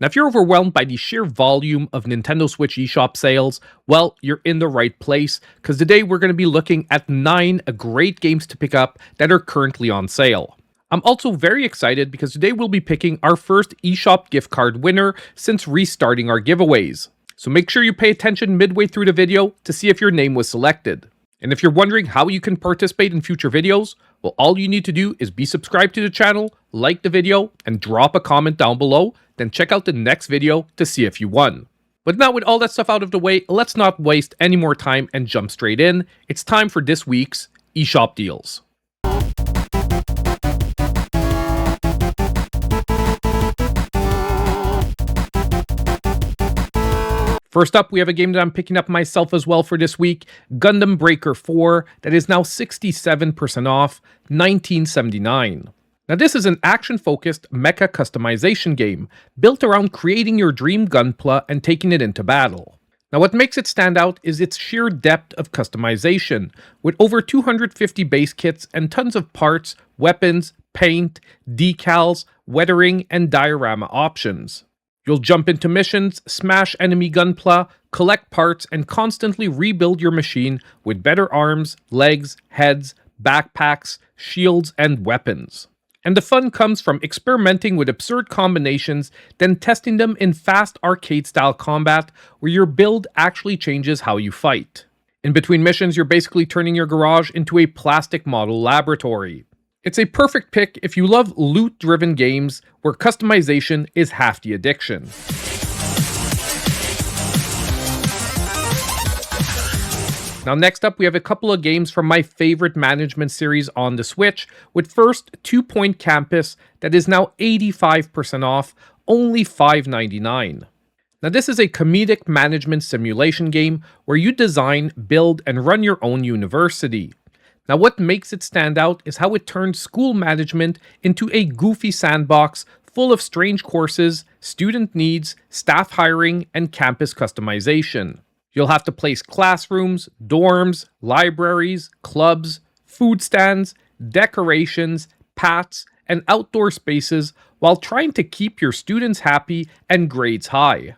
Now, if you're overwhelmed by the sheer volume of Nintendo Switch eShop sales, well, you're in the right place, because today we're going to be looking at 9 great games to pick up that are currently on sale. I'm also very excited because today we'll be picking our first eShop gift card winner since restarting our giveaways. So make sure you pay attention midway through the video to see if your name was selected. And if you're wondering how you can participate in future videos, well, all you need to do is be subscribed to the channel, like the video, and drop a comment down below, then check out the next video to see if you won. But now with all that stuff out of the way, let's not waste any more time and jump straight in. It's time for this week's eShop deals. First up, we have a game that I'm picking up myself as well for this week, Gundam Breaker 4, that is now 67% off, $19.79. Now this is an action-focused mecha customization game, built around creating your dream gunpla and taking it into battle. Now what makes it stand out is its sheer depth of customization, with over 250 base kits and tons of parts, weapons, paint, decals, weathering, and diorama options. You'll jump into missions, smash enemy gunpla, collect parts, and constantly rebuild your machine with better arms, legs, heads, backpacks, shields, and weapons. And the fun comes from experimenting with absurd combinations, then testing them in fast arcade-style combat, where your build actually changes how you fight. In between missions, you're basically turning your garage into a plastic model laboratory. It's a perfect pick if you love loot-driven games where customization is half the addiction. Now next up, we have a couple of games from my favorite management series on the Switch, with first 2 Point Campus that is now 85% off, only $5.99. Now this is a comedic management simulation game where you design, build, and run your own university. Now what makes it stand out is how it turns school management into a goofy sandbox full of strange courses, student needs, staff hiring, and campus customization. You'll have to place classrooms, dorms, libraries, clubs, food stands, decorations, paths, and outdoor spaces while trying to keep your students happy and grades high.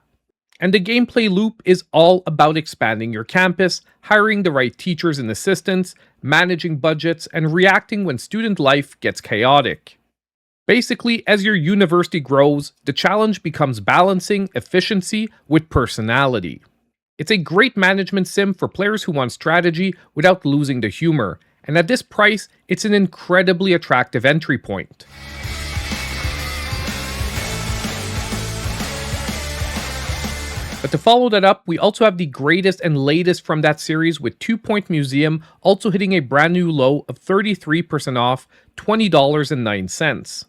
And the gameplay loop is all about expanding your campus, hiring the right teachers and assistants, managing budgets, and reacting when student life gets chaotic. Basically, as your university grows, the challenge becomes balancing efficiency with personality. It's a great management sim for players who want strategy without losing the humor, and at this price, it's an incredibly attractive entry point. But to follow that up, we also have the greatest and latest from that series with 2 Point Museum also hitting a brand new low of 33% off, $20.09.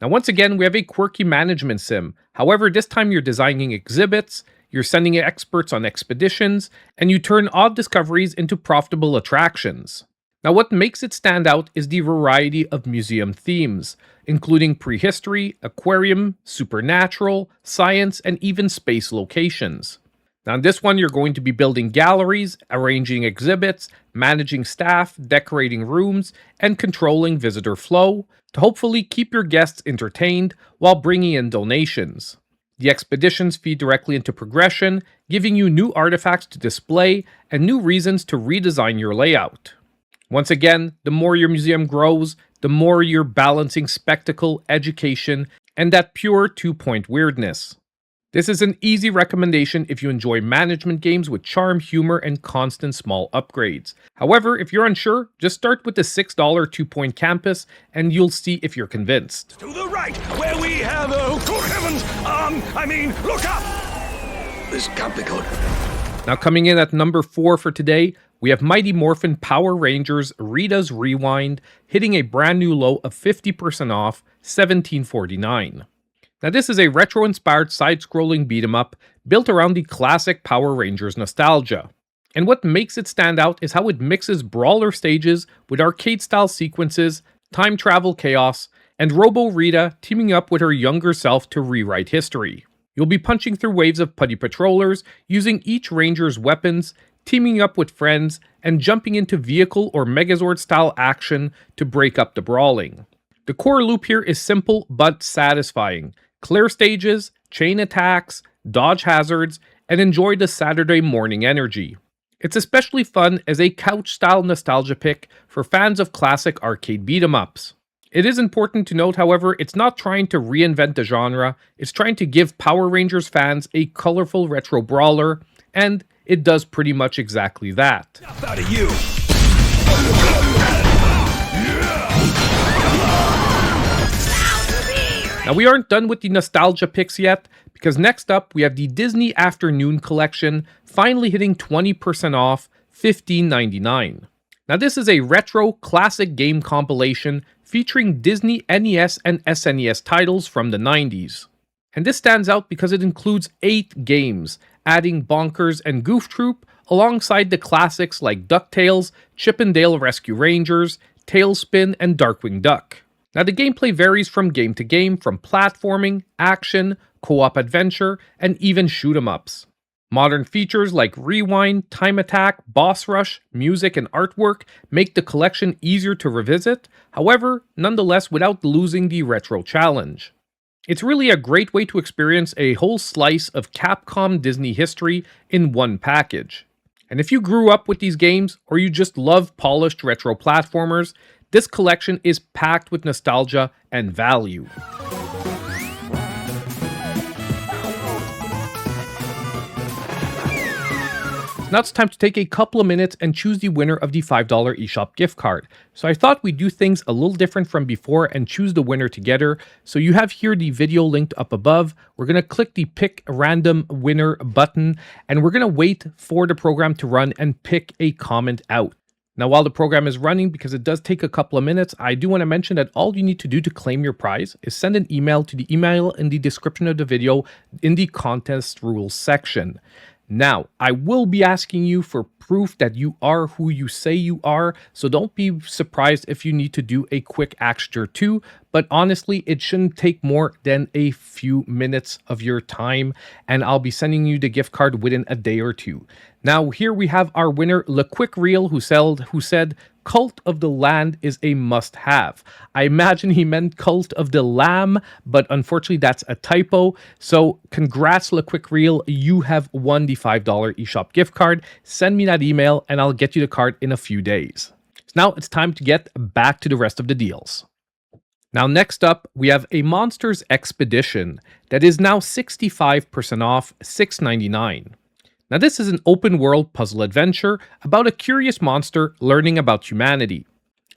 Now once again, we have a quirky management sim. However, this time you're designing exhibits, you're sending experts on expeditions, and you turn odd discoveries into profitable attractions. Now what makes it stand out is the variety of museum themes, including prehistory, aquarium, supernatural, science, and even space locations. Now in this one, you're going to be building galleries, arranging exhibits, managing staff, decorating rooms, and controlling visitor flow to hopefully keep your guests entertained while bringing in donations. The expeditions feed directly into progression, giving you new artifacts to display and new reasons to redesign your layout. Once again, the more your museum grows, the more you're balancing spectacle, education, and that pure 2-point weirdness. This is an easy recommendation if you enjoy management games with charm, humor, and constant small upgrades. However, if you're unsure, just start with the $6 2 Point Campus and you'll see if you're convinced. To the right, where we have, oh, good heavens, look up! This can't be good. Now coming in at number 4 for today, we have Mighty Morphin Power Rangers Rita's Rewind, hitting a brand new low of 50% off, $17.49. Now this is a retro-inspired side-scrolling beat-em-up built around the classic Power Rangers nostalgia. And what makes it stand out is how it mixes brawler stages with arcade-style sequences, time travel chaos, and Robo Rita teaming up with her younger self to rewrite history. You'll be punching through waves of putty patrollers, using each ranger's weapons, teaming up with friends, and jumping into vehicle or Megazord-style action to break up the brawling. The core loop here is simple but satisfying. Clear stages, chain attacks, dodge hazards, and enjoy the Saturday morning energy. It's especially fun as a couch-style nostalgia pick for fans of classic arcade beat-em-ups. It is important to note, however, it's not trying to reinvent the genre, it's trying to give Power Rangers fans a colorful retro brawler, and it does pretty much exactly that. Enough out of you! Now we aren't done with the nostalgia picks yet, because next up we have the Disney Afternoon Collection, finally hitting 20% off, $15.99. Now this is a retro classic game compilation featuring Disney NES and SNES titles from the 90s. And this stands out because it includes 8 games, adding Bonkers and Goof Troop alongside the classics like DuckTales, Chip 'n Dale Rescue Rangers, Tailspin, and Darkwing Duck. Now the gameplay varies from game to game, from platforming, action, co-op adventure, and even shoot-em-ups. Modern features like Rewind, Time Attack, Boss Rush, music, and artwork make the collection easier to revisit, however, nonetheless without losing the retro challenge. It's really a great way to experience a whole slice of Capcom Disney history in one package. And if you grew up with these games, or you just love polished retro platformers, this collection is packed with nostalgia and value. Now it's time to take a couple of minutes and choose the winner of the $5 eShop gift card. So I thought we'd do things a little different from before and choose the winner together. So you have here the video linked up above. We're going to click the pick random winner button, and we're going to wait for the program to run and pick a comment out. Now, while the program is running, because it does take a couple of minutes, I do want to mention that all you need to do to claim your prize is send an email to the email in the description of the video in the contest rules section. Now, I will be asking you for proof that you are who you say you are, so don't be surprised if you need to do a quick action or two, but honestly, it shouldn't take more than a few minutes of your time, and I'll be sending you the gift card within a day or two. Now, here we have our winner, Le Quick Reel, who said, Cult of the Land is a must-have. I imagine he meant Cult of the Lamb, but unfortunately that's a typo. So congrats, Le Quick Reel, you have won the $5 eShop gift card. Send me that email and I'll get you the card in a few days. So now it's time to get back to the rest of the deals. Now next up, we have a Monsters Expedition that is now 65% off, $6.99. Now this is an open world puzzle adventure about a curious monster learning about humanity.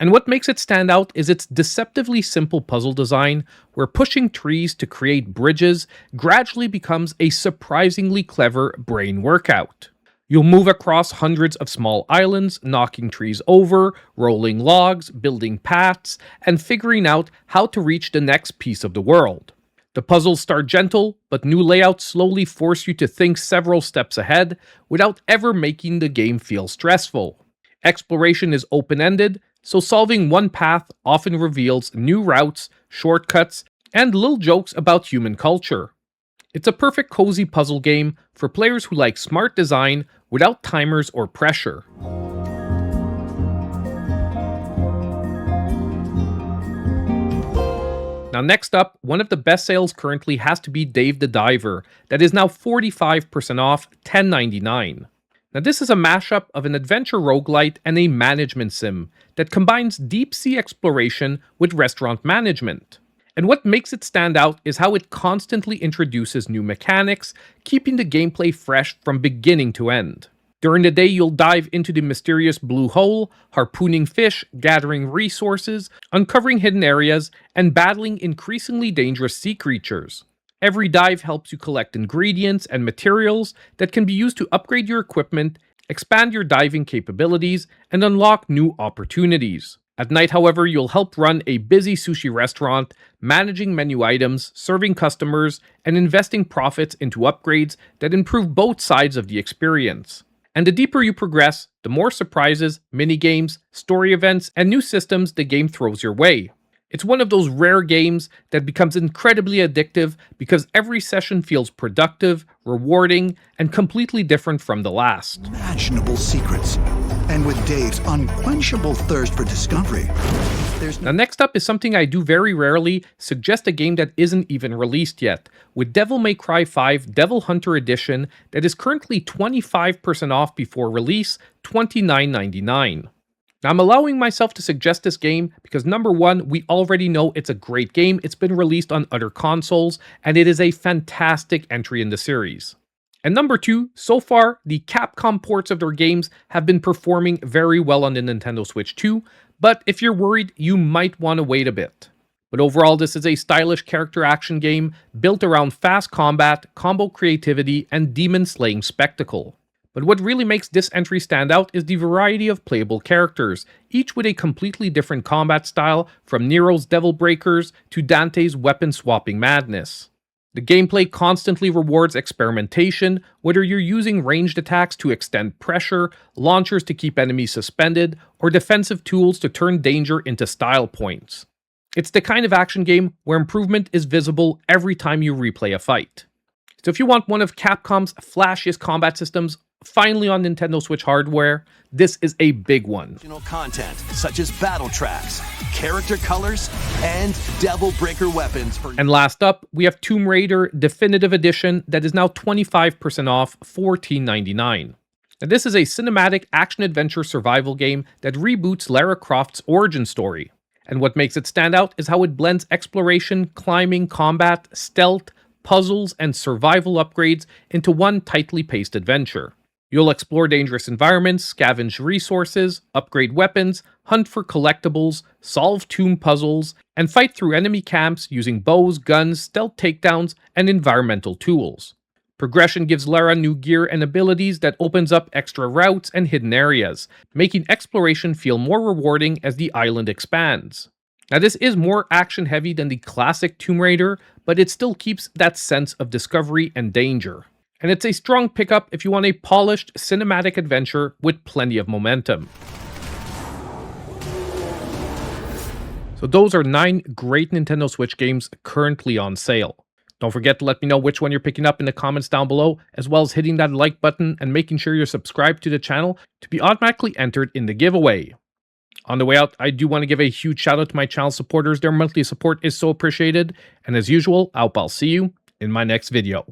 And what makes it stand out is its deceptively simple puzzle design, where pushing trees to create bridges gradually becomes a surprisingly clever brain workout. You'll move across hundreds of small islands, knocking trees over, rolling logs, building paths, and figuring out how to reach the next piece of the world. The puzzles start gentle, but new layouts slowly force you to think several steps ahead without ever making the game feel stressful. Exploration is open-ended, so solving one path often reveals new routes, shortcuts, and little jokes about human culture. It's a perfect cozy puzzle game for players who like smart design without timers or pressure. Now next up, one of the best sales currently has to be Dave the Diver, that is now 45% off, $10.99. Now this is a mashup of an adventure roguelite and a management sim that combines deep sea exploration with restaurant management. And what makes it stand out is how it constantly introduces new mechanics, keeping the gameplay fresh from beginning to end. During the day, you'll dive into the mysterious blue hole, harpooning fish, gathering resources, uncovering hidden areas, and battling increasingly dangerous sea creatures. Every dive helps you collect ingredients and materials that can be used to upgrade your equipment, expand your diving capabilities, and unlock new opportunities. At night, however, you'll help run a busy sushi restaurant, managing menu items, serving customers, and investing profits into upgrades that improve both sides of the experience. And the deeper you progress, the more surprises, minigames, story events, and new systems the game throws your way. It's one of those rare games that becomes incredibly addictive because every session feels productive, rewarding, and completely different from the last. Imaginable secrets. And with Dave's unquenchable thirst for discovery, there's Now next up is something I do very rarely, suggest a game that isn't even released yet, with Devil May Cry 5 Devil Hunter Edition that is currently 25% off before release, $29.99. Now I'm allowing myself to suggest this game because number one, we already know it's a great game, it's been released on other consoles, and it is a fantastic entry in the series. And number two, so far, the Capcom ports of their games have been performing very well on the Nintendo Switch too, but if you're worried, you might want to wait a bit. But overall, this is a stylish character action game built around fast combat, combo creativity, and demon-slaying spectacle. But what really makes this entry stand out is the variety of playable characters, each with a completely different combat style, from Nero's Devil Breakers to Dante's weapon-swapping madness. The gameplay constantly rewards experimentation, whether you're using ranged attacks to extend pressure, launchers to keep enemies suspended, or defensive tools to turn danger into style points. It's the kind of action game where improvement is visible every time you replay a fight. So if you want one of Capcom's flashiest combat systems finally on Nintendo Switch hardware, this is a big one. Content such as battle tracks, character colors, and Devil Breaker weapons. And last up, we have Tomb Raider Definitive Edition that is now 25% off, $14.99. Now, this is a cinematic action-adventure survival game that reboots Lara Croft's origin story. And what makes it stand out is how it blends exploration, climbing, combat, stealth, puzzles, and survival upgrades into one tightly paced adventure. You'll explore dangerous environments, scavenge resources, upgrade weapons, hunt for collectibles, solve tomb puzzles, and fight through enemy camps using bows, guns, stealth takedowns, and environmental tools. Progression gives Lara new gear and abilities that opens up extra routes and hidden areas, making exploration feel more rewarding as the island expands. Now this is more action-heavy than the classic Tomb Raider, but it still keeps that sense of discovery and danger. And it's a strong pickup if you want a polished cinematic adventure with plenty of momentum. So those are 9 great Nintendo Switch games currently on sale. Don't forget to let me know which one you're picking up in the comments down below, as well as hitting that like button and making sure you're subscribed to the channel to be automatically entered in the giveaway. On the way out, I do want to give a huge shout out to my channel supporters. Their monthly support is so appreciated. And as usual, I'll see you in my next video.